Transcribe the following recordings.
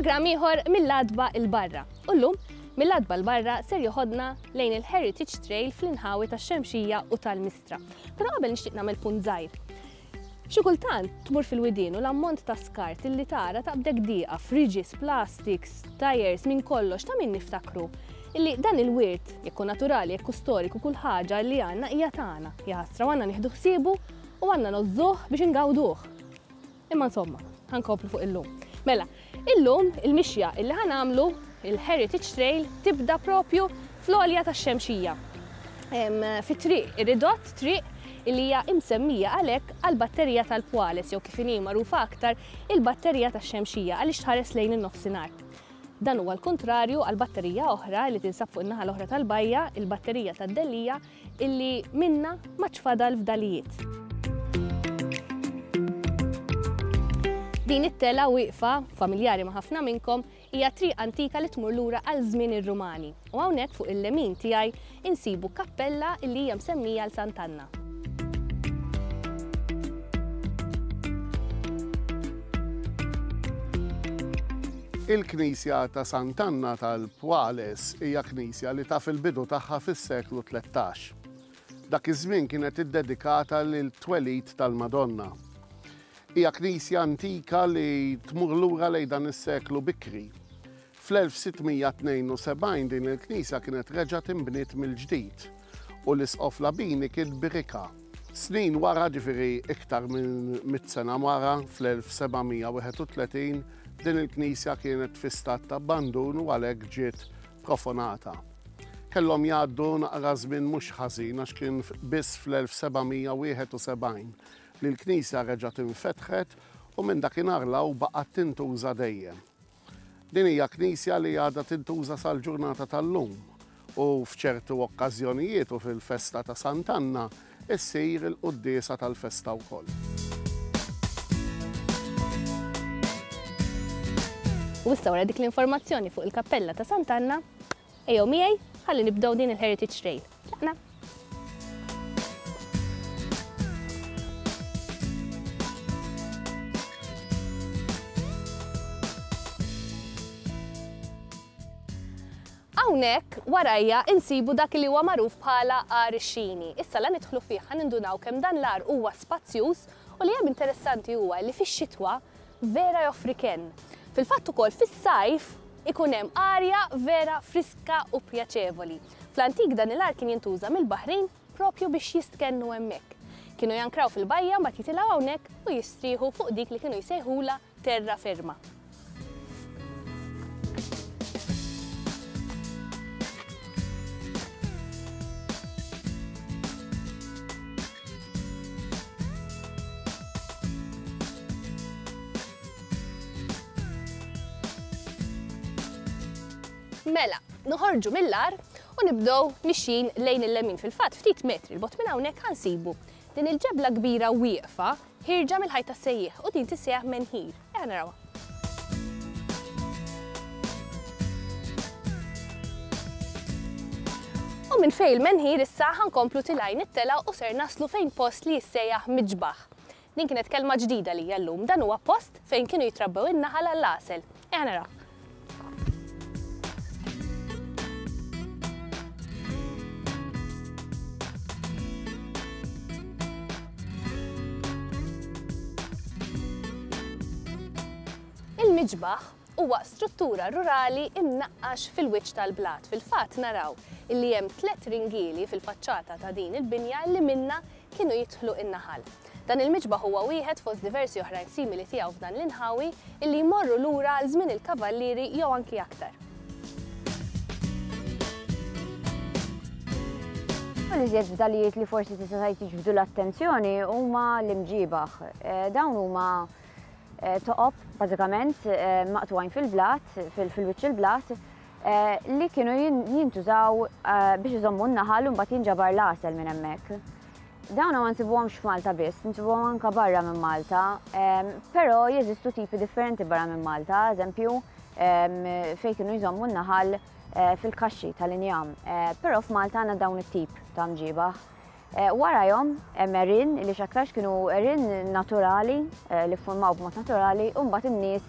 Programm ieħor mill-Adba il-barra. U llum mill-Adba l-barra ser joħodna lejn il-Heritage Trail fl-inħawi tax-Xemxija u tal-Mistra. Però qabel nixtieq nagħmel punt żgħir. Xi kultant tmur fil-widien u l-ammont ta' skart illi tara taqbdek dieqa, fridges, plastics, tires, minn kollox ta' min niftakru illi dan il-wirt jekk naturali, jekk storiku, kull ħaġa li għandna hija tagħna. Ħasra għandna nieħdu ħsiebu u għandna nożżuh biex ingawduh. Imma insomma, ħankoplu fuq illum. Mela, illum il-mixja illi ħanamlu il-Heritage Trail tibda propju fl-għolja tax-Xemxija. Fit-triq, ir-ridott triq illi hija imsemmija għalhekk għall-batterija tal-Pwales jew kif inhi magħrufa aktar il-batterija tax-Xemxija għaliex tħares lejn in-nofsinhar. Dan huwa l-kontrarju għal batterija oħra li tinsab fuq in-naħa l-oħra tal-bajja, il-batterija tad-Dellija illi minna ma tfadal f'dalijiet. Din it-tela wieqfa, familjari ma' ħafna minnkom, hija triq antika li tmur lura għal żmien ir-Rumani. U hawnhekk fuq il-lemin tiegħi insibu kappella li hija msemmija l Sant'Anna. Il-Knisja ta' Sant'Anna tal-Pwales hija knisja li ta' fil-bidu tagħha fis-seklu 13. Dak iż-żmien kienet iddedikata lil twelid tal-Madonna. Hija knisja antika li tmur lura lejn dan is-seklu bikri. Fl-1672 din il-knisja kienet reġa' tinbniet mill-ġdid u l-isqof labini kien birika. Snin wara, ġifieri iktar minn 100 sena wara, fl-1731 din il-knisja kienet fi stat ta' abbandun u għalhekk ġiet profanata. Kellhom jgħaddu naqra żmien mhux ħażin għax kien biss fl-1771 li l-knisja reġgħet infetħet u minn dakinhar law baqgħet tintuża dejjem. Din hija knisja li għadha tintuża sal-ġurnata tal-lum u f'ċertu okkażjonijiet u fil-festa ta' Sant'Anna issir il-quddiesa tal-festa wkoll. U issa wara dik l-informazzjoni fuq il-kappella ta' Sant'Anna, ejjew miegħi ħalli nibdew din il-Heritage Trail. Tlaqna. Hawnhekk warajja insibu dak li huwa magħruf bħala Għar ix-Xini. Issa la nidħlu fih ħanindunaw kemm dan l-għar huwa spazzjuż u li hemm interessanti huwa li fix-xitwa vera joffri kenn. Fil-fatt ukoll fis-sajf ikun hemm arja vera friska u pjaċevoli. Fl-antik dan il-għar kien jintuża mill-Baħrin propju biex jistkennu hemmhekk. Kienu jankraw fil-bajja mbagħad jitilgħu hawnhekk u jistrieħu fuq dik li kienu jsejħula terra ferma. Mela, noħorġu mill-għar u nibdew mixjin lejn il-lemin. Fil-fatt ftit metri l-bot minn hawnhekk ħansibu din il-ġebla kbira wieqfa ħirġa mill-ħajta sejjieħ u din tissejjaħ menħir. Eħ narawha. U minn fejn il-menħir issa ħankomplu tilajn it-tela u ser naslu fejn post li jissejjaħ miġbaħ. Din kienet kelma ġdida li llum, dan huwa post fejn kienu jitrabbew in-naħal għall-għasel. Eħ naraw. Il-miġbaħ huwa struttura rurali imnaqqax fil-wiċċ tal-blat. Fil-fatt naraw illi hemm 3 ringieli fil-faċċata ta' din il-binja li minna kienu jidħlu in-naħal. Dan il-miġbaħ huwa wieħed fost diversi oħrajn simili tiegħu f'dan l-inħawi illi jmorru lura għal żmien il-kavallieri jew anki aktar. L-iżjed fdalijiet li forsi tista' jiġbdu l-attenzjoni huma l-imġibaħ. Dawn huma toqob bażikament maqtugħin fil-blat, fil-wiċċ il-blat, li kienu jintużaw biex iżommu n-naħal u mbagħad jinġabar l-għasel minn hemmhekk. Dawn ma nsibuhomx f'Malta biss, nsibuhom anke barra minn Malta, però jeżistu tipi differenti barra minn Malta, eżempju fejn kienu jżommu n-naħal fil-kaxxi tal-injam. Però f'Malta għandna dawn it-tip ta' mġibaħ. Warajhom hemm erin li x'aktarx kienu erin naturali li ffurmaw b'mod naturali u mbagħad in-nies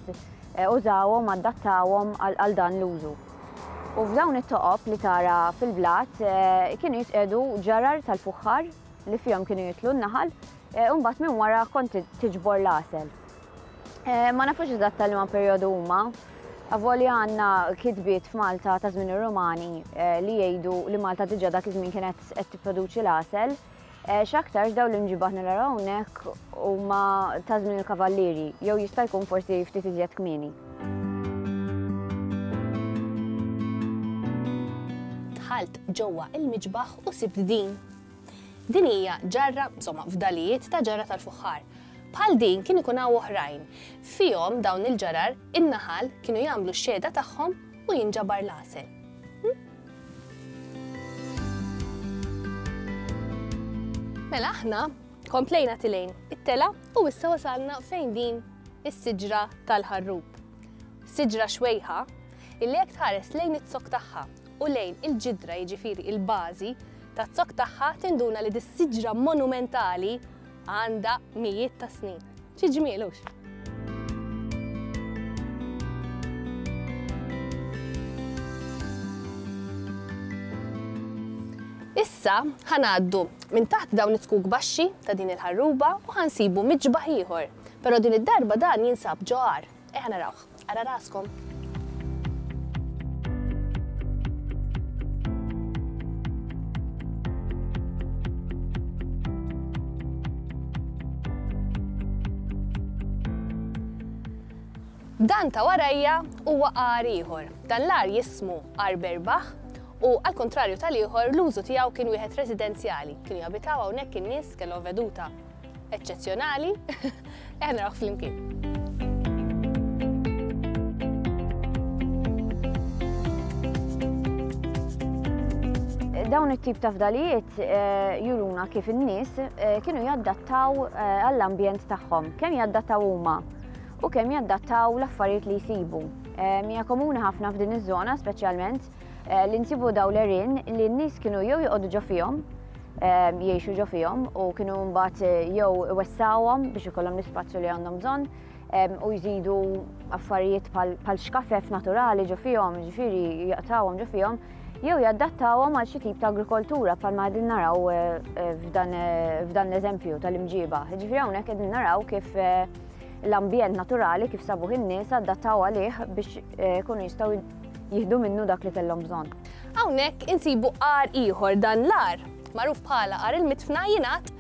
użawhom adattawhom għal dan l-użu. U f'dawn it-toqob li tara fil-blat kienu jitqedu ġarar tal-fuħħar li fihom kienu jitlu n-naħal u mbagħad minn wara kont tiġbor l-għasel. Ma nafux eżatt li ma perjodu huma. Avolja għandna kitbiet f'Malta ta' żmien ir-Rumani li jgħidu li Malta diġà dak iż-żmien kienet qed tipproduċi l-għasel. X'aktarx dawn l-imġiba naraw hawnhekk huma ta' żmien il-kavallieri, jew jista' jkun forsi ftit iżjed kmieni. Dħalt ġewwa il-miġbaħ u sibt din. Din hija ġarra, insomma, fdalijiet ta' ġarra tal-fuħħar. Bħal din kien ikun hawn oħrajn. Fihom dawn il-ġarar in-naħal kienu jagħmlu x-xhieda tagħhom u jinġabar l-għasel. Mela aħna komplejna tilejn it-tela u issa wasalna fejn din is-siġra tal-ħarrub. Siġra xwejħa illi jekk tħares lejn it-zokk tagħha u lejn il-ġidra jiġifieri il-bażi tat-zokk tagħha tinduna li dis-siġra monumentali għandha mijiet ta' snin. Xi ġmielux? Issa ħanaddu minn taħt dawn it-skuk baxxi ta' din il-ħarruba u ħansibu miġbaħ ieħor. Però din id-darba dan jinsab ġar. Narawh, ara raskom. Dan ta' warajja huwa qar ieħor. Dan l-ar jismu qar berbaħ u għal kontrarju tal-ieħor l-użu tiegħu kien wieħed residenzjali. Kienu jabitaw hawnhekk in-nies kellhom veduta eċċezzjonali. Narawh flimkien. Dawn it-tip ta' fdalijiet juruna kif in-nies kienu jaddattaw għall-ambjent tagħhom. Kemm jaddattaw huma u kemm jaddattaw l-affarijiet li jsibu. Mija komuni ħafna f'din iż-żona speċjalment li nsibu daw l-erin li n-nies kienu jew joqogħdu ġo fihom, jgħixu ġo fihom u kienu mbagħad jew iwessawhom biex ikollhom l-ispazju li għandhom bżonn u jżidu affarijiet bħal xkafef naturali ġo fihom, ġifieri jaqtawhom ġo fihom, jew jaddattawhom għal xi tip ta' agrikoltura bħalma qegħdin naraw f'dan l-eżempju tal-imġiba. Ġifieri hawnhekk qegħdin naraw kif l-ambjent naturali kif sabuh in-nies adattaw għalih biex ikunu jistgħu jieħdu minnu dak li kellhom bżonn. Hawnhekk insibu qar ieħor dan l-ar magħruf bħala qar il-mitfna jingħad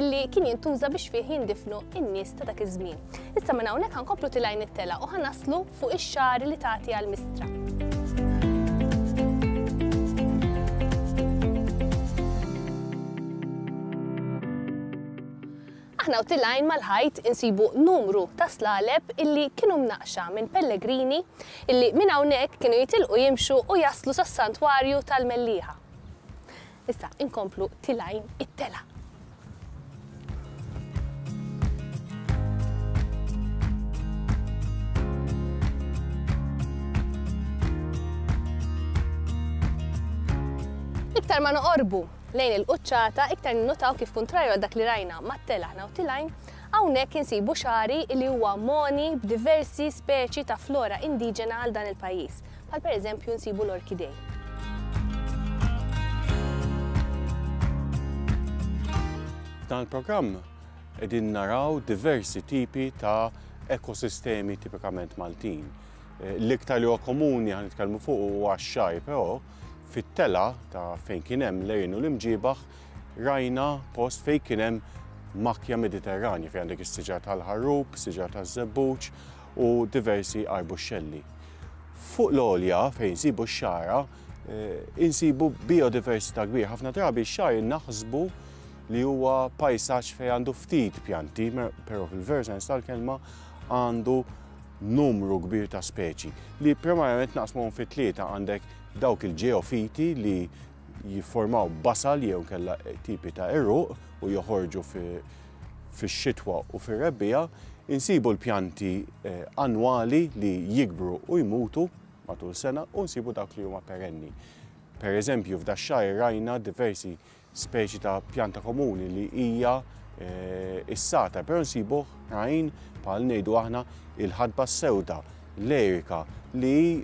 illi kien jintuża biex fih jindifnu in-nies ta' dak iż-żmien. Issa minn hawnhekk ħankomplu tilajn it-tela u ħanaslu fuq ix-xari li tagħti għall-mistra. Aħna u tilajn mal-ħajt insibu numru ta' slaleb illi kienu mnaqxa minn pellegrini illi minn hawnhekk kienu jitilqu jimxu u jaslu sas-santwarju tal-Mellieħa. Issa inkomplu tilajn it-tela. Iktar ma noqorbu lejn il-quċċata, iktar ninnotaw kif kontrarju dak li rajna mat-tela aħna u tilajn, hawnhekk insibu xari li huwa moni b'diversi speċi ta' flora indiġena għal dan il-pajjiż, bħal pereżempju nsibu l-orkidej. F'dan il-programm qegħdin naraw diversi tipi ta' ekosistemi tipikament Maltin. L-iktar li huwa komuni ħan nitkellmu fuq huwa x-xaj, però fit-tela ta' fejn kien hemm l-erin u l-imġibaħ rajna post fejn kien hemm makja mediterranja fejn għandek is-siġar tal-ħarrub, siġar taż-żebbuġ u diversi arbuxxelli. Fuq l-għolja fejn insibu x-xara insibu biodiversità kbir. Ħafna drabi x-xar naħsbu li huwa pajsaġġ fejn għandu ftit pjanti, però fil-veru sens tal-kelma għandu numru kbir ta' speċi li primarjament naqsmuhom fit-tlieta għandek dawk il-ġeofiti li jiffurmaw basal jew kella tipi ta' eruq u joħorġu fix-xitwa u fir-rebbija, insibu l-pjanti annwali li jikbru u jmutu matul sena u nsibu dawk li huma perenni. Pereżempju f'dax-xahar rajna diversi speċi ta' pjanta komuni li hija is-sata, però nsibu oħrajn bħal ngħidu aħna il-ħadba sewda, l-erika li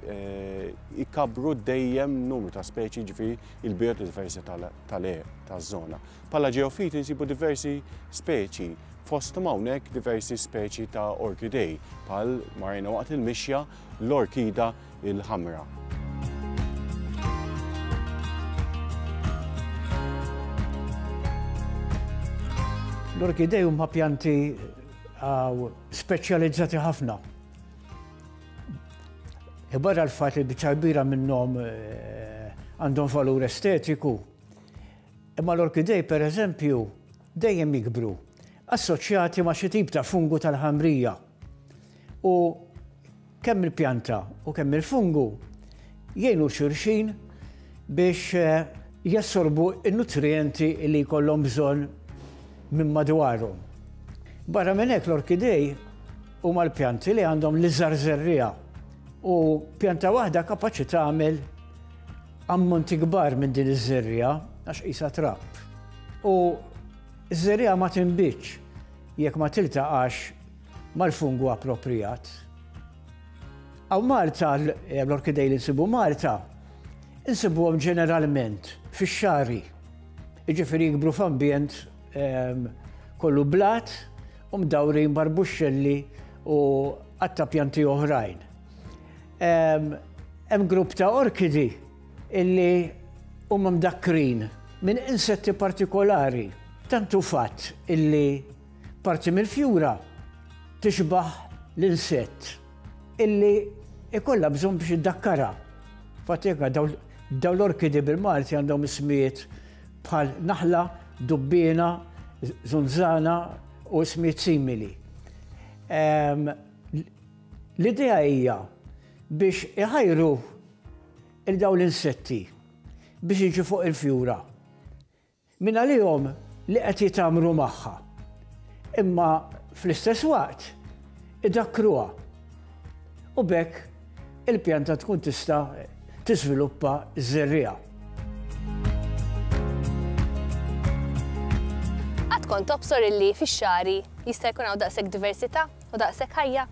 ikabru dejjem numru ta' speċi ġifieri il-biodiversità taż-żona. Bħala ġeofiti nsibu diversi speċi, fosthom hawnhekk diversi speċi ta' orkidej bħal marajna waqt il-mixja l-orkida il-ħamra. L-orkidej huma pjanti speċjalizzati ħafna. Barra l-fatt li biċċa kbira minnhom għandhom valur estetiku. Imma l-orkidej pereżempju dejjem jikbru assoċjati ma' xi tip ta' fungu tal-ħamrija. U kemm il-pjanta u kemm il-fungu jgħinu xulxin biex jassorbu n-nutrienti li jkollhom bżonn minn madwarhom. Barra minn hekk l-orkidej huma l-pjanti li għandhom l-iżgħar żerriegħa u pjanta waħda kapaċi tagħmel ammonti kbar minn din iż-żerriegħa għax qisha trapp. U ż-żerriegħa ma tinbiċċ jekk ma tiltaqax mal-fungu approprijat. Hawn Malta l-orkidej li nsibu Malta insibuhom ġeneralment fix-xari. Jiġifieri jikbru f'ambjent kollu blat u mdawrin barbuxxelli u għatta pjanti oħrajn. Hemm grupp ta' orkidi illi huma mdakkrin minn insetti partikolari. Tantu fatt illi parti mill-fjura tixbaħ l-insett illi ikollha bżonn biex iddakkara. Fatika daw l-orkidi bil-Malti għandhom ismijiet bħal naħla, dubbina, zunzana u ismijiet simili. L-idea hija biex iħajru il-daw l-insetti biex jiġu fuq il-fjura. Min għalihom li qed jitamru magħha. Imma fl-istess waqt idakkruha. U bekk il-pjanta tkun tista' tiżviluppa ż-żerriegħa. Kont tobsor illi fix-xari jista' jkun hawn daqshekk diversità u daqshekk ħajja?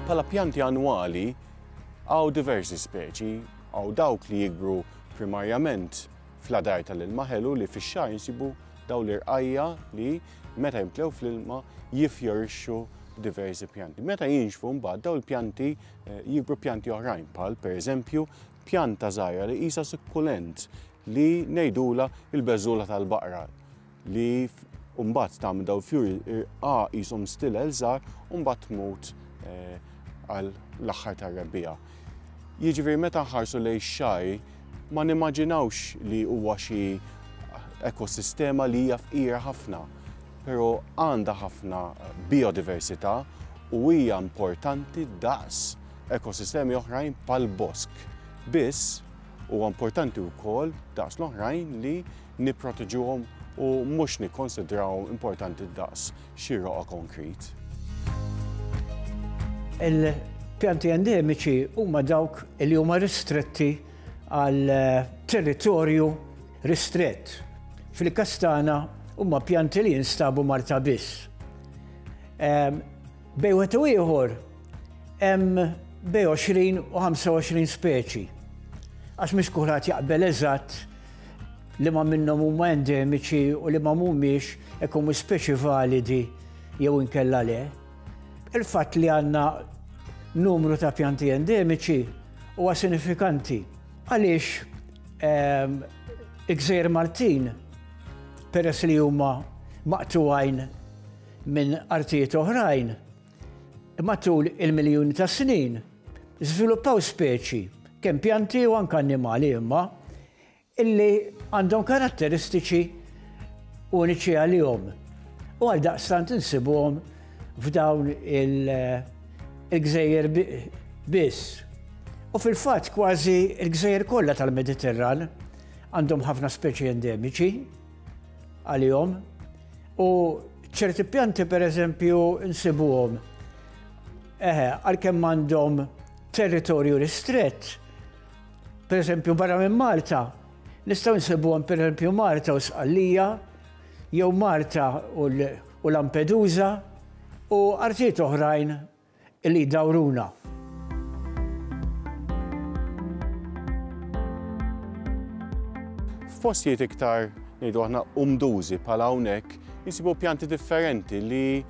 Bħala pjanti annwali hawn diversi speċi, hawn dawk li jikbru primarjament fl-adar tal-ilma ħelu li fix-xar jinsibu daw l-irqajja li meta jimtlew fl-ilma jifjorixxu diversi pjanti. Meta jinxfu mbagħad dawn il-pjanti jikbru pjanti oħrajn bħal pereżempju pjanta żgħira li qisha sukkulent li ngħidula il-beżula tal-baqra li mbagħad tagħmel dawn fjuri qishom stilel żgħar u mbagħad tmut għal l-aħħar tar-rebbieqa. Jiġifieri meta nħarsu lejn x-xaj ma nimmaġinawx li huwa xi ekosistema li hija fqira ħafna. Pero għandha ħafna biodiversità u hija importanti daqs ekosistemi oħrajn bħall-bosk. Biss huwa importanti wkoll daqs l-oħrajn li nipproteġuhom u mhux nikkonsidrawhom importanti daqs xi roqa konkrit. Il-pjanti endemiċi huma dawk li huma ristretti għal territorju ristrett. Fil-Kastana huma pjanti li jinstabu Malta biss. Bej wieħed u ieħor hemm bej 20 u 25 speċi. Għax mhix kulħadd jaqbel eżatt li ma minnhom huma endemiċi u li ma mhumiex hekk huma speċi validi jew inkella le. Il-fatt li għandna numru ta' pjanti endemiċi huwa sinifikanti. Għaliex il-Gżejjer Maltin peress li huma maqtuwajn minn artijiet oħrajn, matul il-miljuni ta' snin żviluppaw speċi kemm pjanti u anke annimali imma illi għandhom karatteristiċi uniċi għalihom. U għal daqstant insibuhom f'dawn il-Gżejjer biss. U fil-fatt kważi il-Gżejjer kollha tal-Mediterran għandhom ħafna speċi endemiċi għalihom u ċerti pjanti pereżempju insibuhom għalkemm għandhom territorju ristrett. Per eżempju, barra minn Malta, nistgħu nsibuhom per eżempju Malta u Sqallija, jew Malta u Lampedusa u artijiet oħrajn li jdawruna. F'postijiet iktar ngħidu aħna umdużi bħala hawnhekk jisibu pjanti differenti li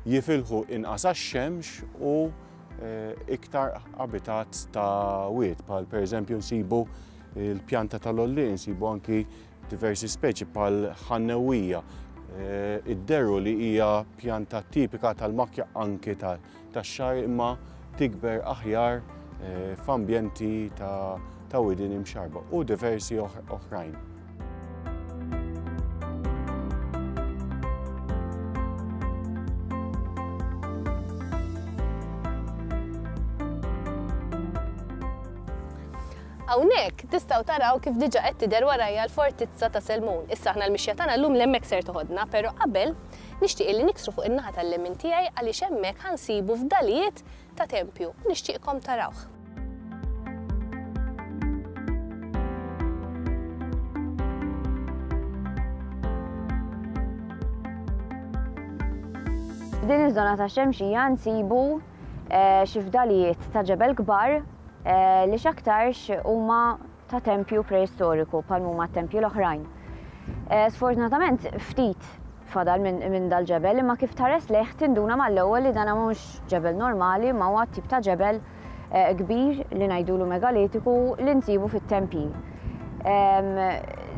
jifilħu inqas għax-xemx u iktar habitat ta' wied, bħal pereżempju nsibu il-pjanta tal-olli, nsibu anki diversi speċi bħal ħannewwija. Id-derru li hija pjanta tipika tal-Makkja anke tax-xar imma tikber aħjar f'ambjenti ta' widin imxarba u diversi oħrajn. Hawnhekk tistgħu taraw kif diġà qed tidher warajja l-Fortizza ta' Selmun. Issa aħna l-mixja tagħna llum l-hemmhekk ser toħodna, però qabel nixtieq li niksru fuq in-naħa tal-lemin tiegħi għaliex hemmhekk ħansibu fdalijiet ta' tempju. Nixtieqkom tarawh. Din iż-żona ta' Xemxija nsibu xi fdalijiet ta' ġebel kbar li x'aktarx huma ta' tempju preistoriku bħal huma t-tempju l-oħrajn. Sfortunatament ftit fadal minn dal-ġebel imma kif tares leħ tinduna mal-ewwel li dan mhux ġebel normali ma huwa tip ta' ġebel kbir li ngħidulu megalitiku li nsibu fit-tempji.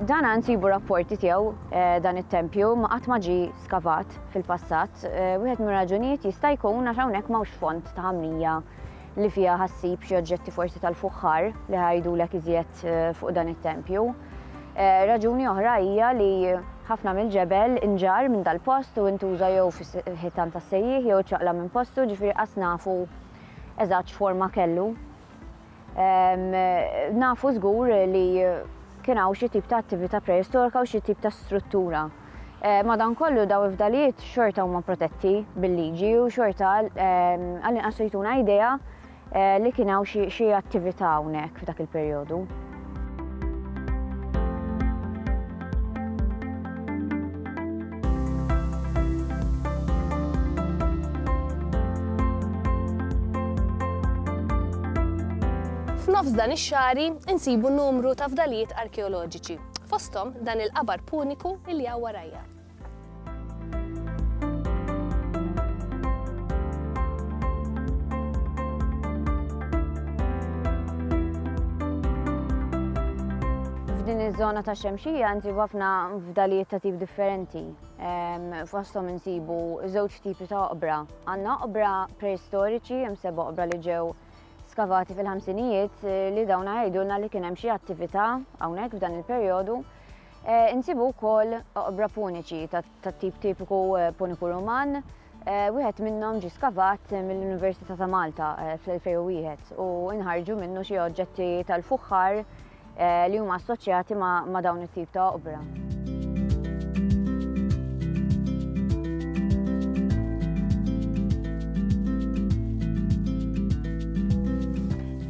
Dan nsibu rapporti tiegħu dan it-tempju ma qatt ma ġie skavat fil-passat. Wieħed mir raġunijiet jista' jkun għax hawnhekk m'hawnx font ta' ħamrija li fiha ħassib xi oġġetti forsi tal-fuħħar li ħajdulek iżjed fuq dan it-tempju. Raġuni oħra hija li ħafna mill-ġebel inġar minn dal-post u intuża jew fis-ħitan tas-sejjieħ jew ċaqla minn postu, ġifieri qas nafu eżatt x'forma kellu. Nafu żgur li kien hawn xi tip ta' attività preistorika u xi tip ta' struttura. Madankollu daw il-fdalijiet xorta huma protetti bil-liġi u xorta għall-inqas jtuna idea li kien hawn xi attività hawnhekk f'dak il-perjodu. F'nofs dan ix-xari insibu numru ta' fdalijiet arkeoloġiċi, fosthom dan il-qabar puniku li hawn warajja. F'din iż-żona ta' Xemxija nsibu ħafna fdalijiet ta' tip differenti. Fosthom insibu żewġ tipi ta' oqbra. Għandna oqbra preistoriċi, hemm seba' oqbra li ġew skavati fil-ħamsinijiet li dawna jgħidulna li kien hemm xi attività hawnhekk f'dan il-perjodu. Insibu wkoll oqbra puniċi tat-tip tipiku puniku Ruman. Wieħed minnhom ġie skavat mill-Università ta' Malta fl-2001 u nħarġu minnu xi oġġetti tal-fuħħar li huma assoċjati ma' dawn it-tip ta' oqbra.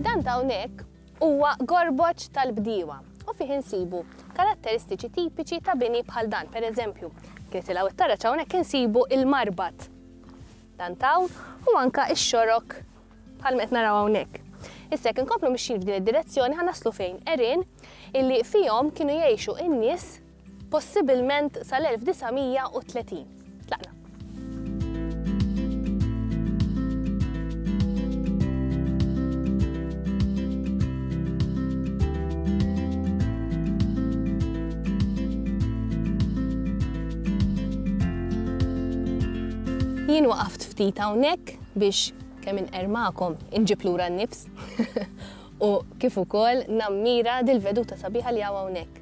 Dan ta' hawnhekk huwa gorboċ tal-bdiewa u fih insibu karatteristiċi tipiċi ta' bini bħal dan. Pereżempju, kien tilgħu it-taraċ hawnhekk insibu il-marbat. Dan taw u anke x-xorok bħal qed naraw hawnhekk. Issa jekk inkomplu mixjin f'din id-direzzjoni ħanaslu fejn Erin illi fihom kienu jgħixu n-nies possibilment sal-1930. Tlaqna. Jien waqaft ftit hawnhekk biex kemm inqermakom inġib lura n-nifs u kif ukoll nammira dil-veduta sabiħa li hawn hawnhekk.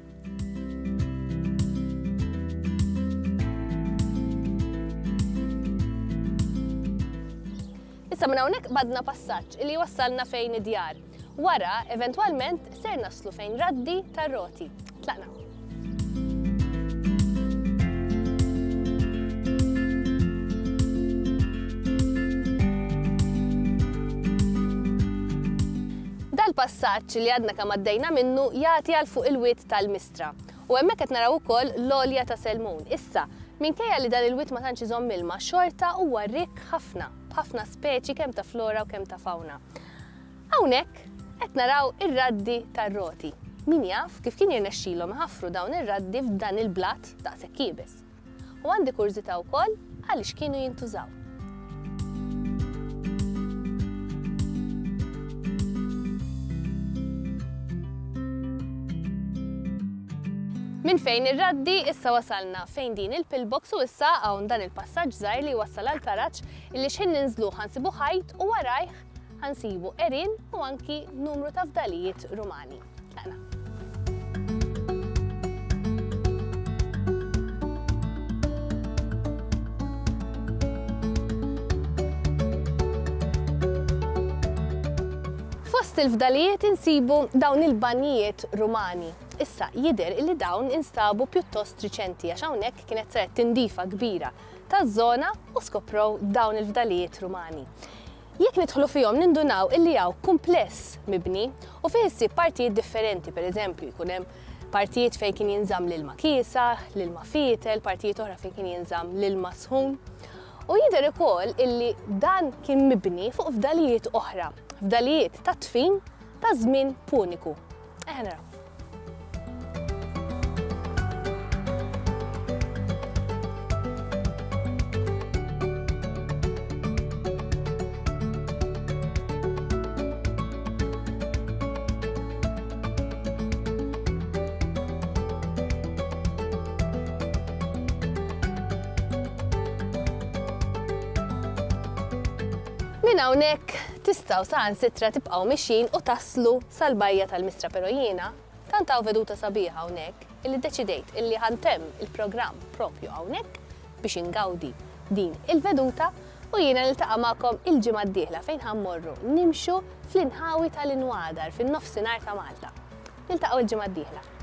Issa minn hawnhekk badna passaġġ li wassalna fejn id-djar. Wara eventwalment ser naslu fejn raddi tar-roti. Tlaqna. passaġġ li għadna kemm għaddejna minnu jagħti għal fuq il-wied tal-Mistra. U hemmhekk qed naraw ukoll l-olja ta' Selmun. Issa, minkejja li dan il-wied ma tantx iżomm ilma, xorta huwa rikk ħafna, b'ħafna speċi kemm ta' flora u kemm ta' fawna. Hawnhekk qed naraw ir-raddi tar-roti. Min jaf kif kien jirnexxilhom iħaffru dawn ir-raddi f'dan il-blatt daqshekk kiebes. U għandi kurżità wkoll għaliex kienu jintużaw. Min fejn ir-raddi issa wasalna fejn din il-pillbox u issa hawn dan il-passaġġ żgħir li wassal għal taraġġ illi x'in ninżlu ħansibu ħajt u warajh ħansibu erin u anki numru ta' fdalijiet Rumani. Tlaqna. Fost il-fdalijiet insibu dawn il-banjiet Rumani. Issa jidher illi dawn instabu pjuttost riċenti għax hawnhekk kienet saret tindifa kbira taż-żona u skoprow dawn il-fdalijiet Rumani. Jekk nidħlu fihom nindunaw illi hawn kumpless mibni u fih issib partijiet differenti, pereżempju jkun hemm partijiet fejn kien jinżamm l-ilma kiesa, l-ilma fietel, partijiet oħra fejn kien jinżamm l-ilma sħun. U jidher ukoll illi dan kien mibni fuq fdalijiet oħra, fdalijiet ta' tfin ta' żmien puniku. Naraw. Min hawnhekk tistgħu saħansitra tibqgħu mixin u taslu sal-bajja tal-Mistra, però jiena tant hawn veduta sabiħa hawnhekk illi ddeċidejt illi ħantemm il-programm propju hawnhekk biex ingawdi din il-veduta u jiena niltaqa' magħkom il-ġimgħa d-dieħla fejn ħammorru nimxu fl-inħawi tal-Inwadar fin-nofsinhar ta' Malta. Niltaqgħu il-ġimgħa d-dieħla.